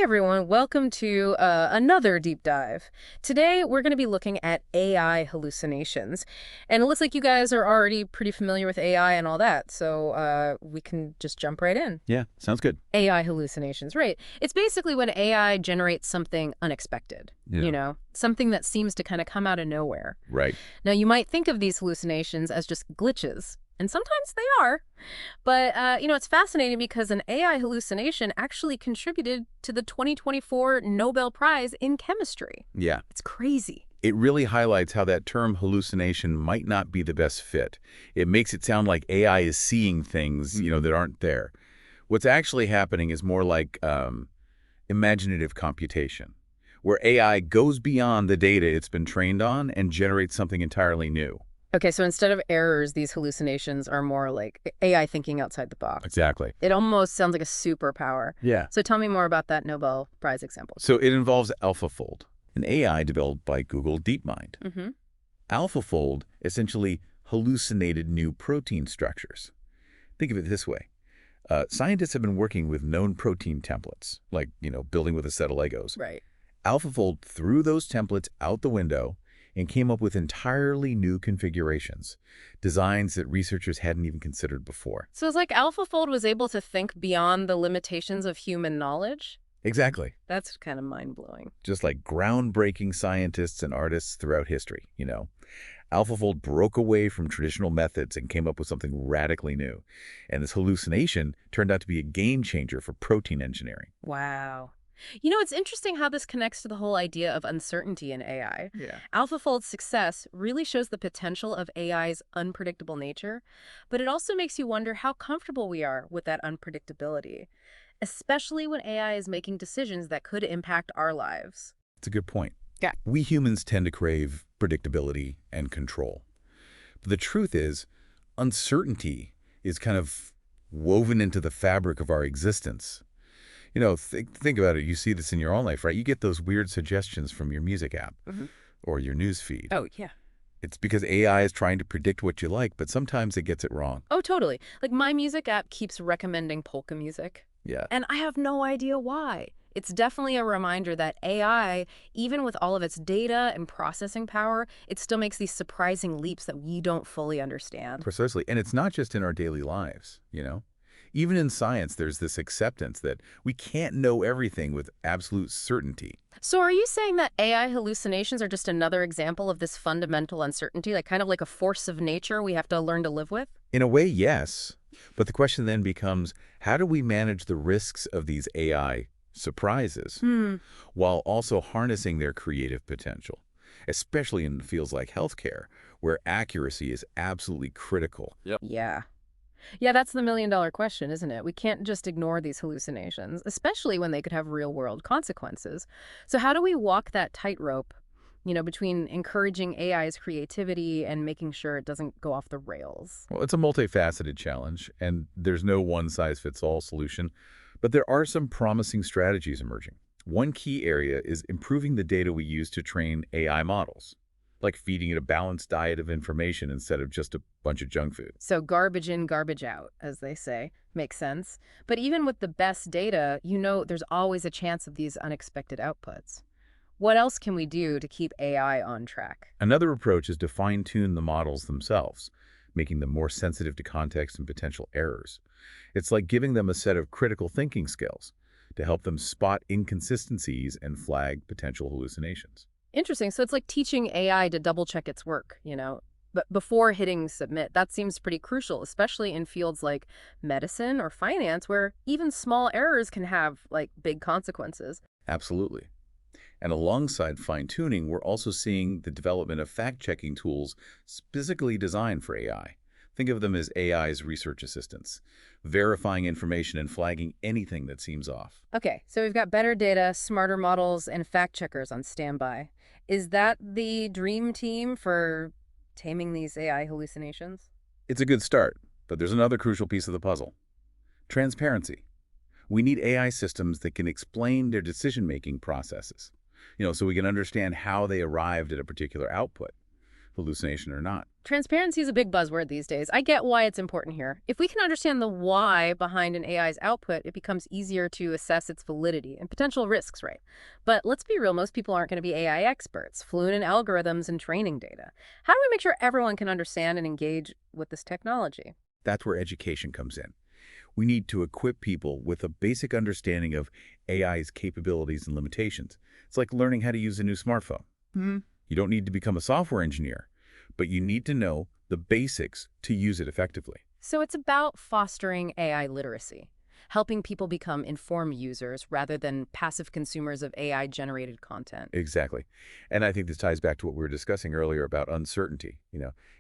Hey everyone, welcome to another deep dive. Today we're going to be looking at AI hallucinations. And it looks like you guys are already pretty familiar with AI and all that, so we can just jump right in. Yeah, sounds good. AI hallucinations, right. It's basically when AI generates something unexpected, Yeah. something that seems to kind of come out of nowhere. Right. Now, you might think of these hallucinations as just glitches, and sometimes they are. But, it's fascinating because an AI hallucination actually contributed to the 2024 Nobel Prize in chemistry. Yeah. It's crazy. It really highlights how that term hallucination might not be the best fit. It makes it sound like AI is seeing things, that aren't there. What's actually happening is more like imaginative computation, where AI goes beyond the data it's been trained on and generates something entirely new. Okay, so instead of errors, these hallucinations are more like AI thinking outside the box. Exactly. It almost sounds like a superpower. Yeah. So tell me more about that Nobel Prize example. So it involves AlphaFold, an AI developed by Google DeepMind. Mm-hmm. AlphaFold essentially hallucinated new protein structures. Think of it this way. Scientists have been working with known protein templates, like, building with a set of Legos. Right. AlphaFold threw those templates out the window and came up with entirely new configurations, designs that researchers hadn't even considered before. So it's like AlphaFold was able to think beyond the limitations of human knowledge? Exactly. That's kind of mind-blowing. Just like groundbreaking scientists and artists throughout history. AlphaFold broke away from traditional methods and came up with something radically new. And this hallucination turned out to be a game changer for protein engineering. Wow. It's interesting how this connects to the whole idea of uncertainty in AI. Yeah. AlphaFold's success really shows the potential of AI's unpredictable nature, but it also makes you wonder how comfortable we are with that unpredictability, especially when AI is making decisions that could impact our lives. It's a good point. Yeah. We humans tend to crave predictability and control. But the truth is, uncertainty is kind of woven into the fabric of our existence. Think about it. You see this in your own life, right? You get those weird suggestions from your music app or your news feed. Oh, yeah. It's because AI is trying to predict what you like, but sometimes it gets it wrong. Oh, totally. Like my music app keeps recommending polka music, Yeah. and I have no idea why. It's definitely a reminder that AI, even with all of its data and processing power, it still makes these surprising leaps that we don't fully understand. Precisely. And it's not just in our daily lives. Even in science, there's this acceptance that we can't know everything with absolute certainty. So are you saying that AI hallucinations are just another example of this fundamental uncertainty, like kind of like a force of nature we have to learn to live with? In a way, yes. But the question then becomes, how do we manage the risks of these AI surprises while also harnessing their creative potential, especially in fields like healthcare, where accuracy is absolutely critical? Yep. Yeah. Yeah, that's the million-dollar question, isn't it? We can't just ignore these hallucinations, especially when they could have real-world consequences. So how do we walk that tightrope, between encouraging AI's creativity and making sure it doesn't go off the rails? Well, it's a multifaceted challenge, and there's no one-size-fits-all solution, but there are some promising strategies emerging. One key area is improving the data we use to train AI models, like feeding it a balanced diet of information instead of just a bunch of junk food. So garbage in, garbage out, as they say. Makes sense. But even with the best data, there's always a chance of these unexpected outputs. What else can we do to keep AI on track? Another approach is to fine-tune the models themselves, making them more sensitive to context and potential errors. It's like giving them a set of critical thinking skills to help them spot inconsistencies and flag potential hallucinations. Interesting. So it's like teaching AI to double-check its work, but before hitting submit. That seems pretty crucial, especially in fields like medicine or finance, where even small errors can have, big consequences. Absolutely. And alongside fine-tuning, we're also seeing the development of fact-checking tools specifically designed for AI. Think of them as AI's research assistants, verifying information and flagging anything that seems off. Okay, so we've got better data, smarter models, and fact-checkers on standby. Is that the dream team for taming these AI hallucinations? It's a good start, but there's another crucial piece of the puzzle. Transparency. We need AI systems that can explain their decision-making processes, so we can understand how they arrived at a particular output. hallucination or not. Transparency is a big buzzword these days. I get why it's important here. If we can understand the why behind an AI's output, it becomes easier to assess its validity and potential risks, right? But let's be real, most people aren't going to be AI experts, fluent in algorithms and training data. How do we make sure everyone can understand and engage with this technology? That's where education comes in. We need to equip people with a basic understanding of AI's capabilities and limitations. It's like learning how to use a new smartphone. You don't need to become a software engineer, but you need to know the basics to use it effectively. So it's about fostering AI literacy, helping people become informed users rather than passive consumers of AI-generated content. Exactly. And I think this ties back to what we were discussing earlier about uncertainty.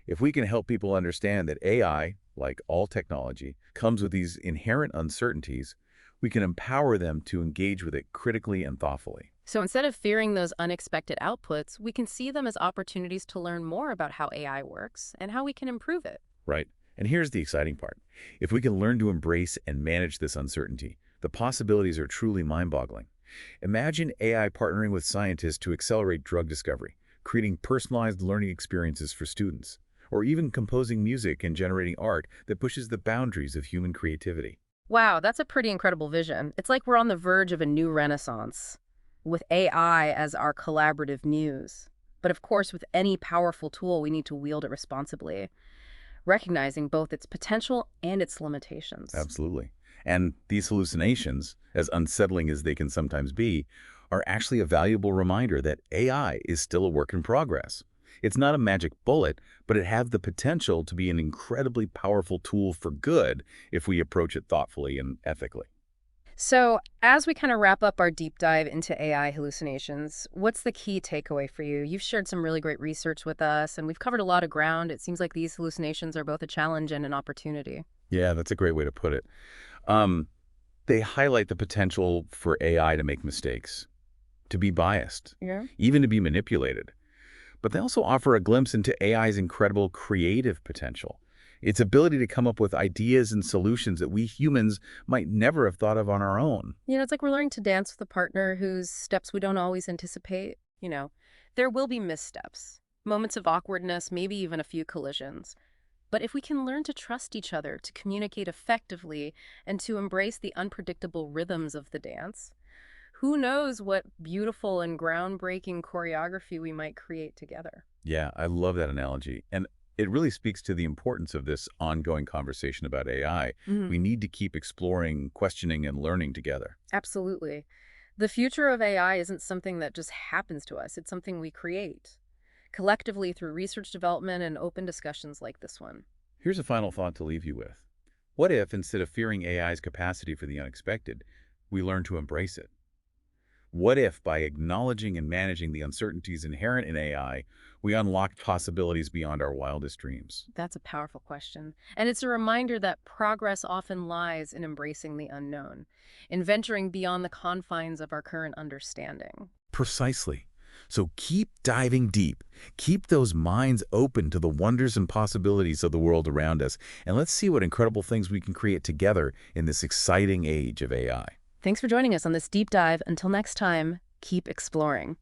If we can help people understand that AI, like all technology, comes with these inherent uncertainties, we can empower them to engage with it critically and thoughtfully. So instead of fearing those unexpected outputs, we can see them as opportunities to learn more about how AI works and how we can improve it. Right. And here's the exciting part. If we can learn to embrace and manage this uncertainty, the possibilities are truly mind-boggling. Imagine AI partnering with scientists to accelerate drug discovery, creating personalized learning experiences for students, or even composing music and generating art that pushes the boundaries of human creativity. Wow, that's a pretty incredible vision. It's like we're on the verge of a new renaissance, with AI as our collaborative muse. But of course, with any powerful tool, we need to wield it responsibly, recognizing both its potential and its limitations. Absolutely. And these hallucinations, as unsettling as they can sometimes be, are actually a valuable reminder that AI is still a work in progress. It's not a magic bullet, but it has the potential to be an incredibly powerful tool for good if we approach it thoughtfully and ethically. So, as we kind of wrap up our deep dive into AI hallucinations, what's the key takeaway for you? You've shared some really great research with us, and we've covered a lot of ground. It seems like these hallucinations are both a challenge and an opportunity. Yeah, that's a great way to put it. Um, they highlight the potential for AI to make mistakes, to be biased, Yeah. even to be manipulated. But they also offer a glimpse into AI's incredible creative potential, its ability to come up with ideas and solutions that we humans might never have thought of on our own. It's like we're learning to dance with a partner whose steps we don't always anticipate. There will be missteps, moments of awkwardness, maybe even a few collisions. But if we can learn to trust each other, to communicate effectively, and to embrace the unpredictable rhythms of the dance, who knows what beautiful and groundbreaking choreography we might create together. Yeah, I love that analogy. And it really speaks to the importance of this ongoing conversation about AI. Mhm. We need to keep exploring, questioning, and learning together. Absolutely. The future of AI isn't something that just happens to us. It's something we create collectively through research development and open discussions like this one. Here's a final thought to leave you with. What if, instead of fearing AI's capacity for the unexpected, we learn to embrace it? What if, by acknowledging and managing the uncertainties inherent in AI, we unlock possibilities beyond our wildest dreams? That's a powerful question. And it's a reminder that progress often lies in embracing the unknown, in venturing beyond the confines of our current understanding. Precisely. So keep diving deep. Keep those minds open to the wonders and possibilities of the world around us, and let's see what incredible things we can create together in this exciting age of AI. Thanks for joining us on this deep dive. Until next time, keep exploring.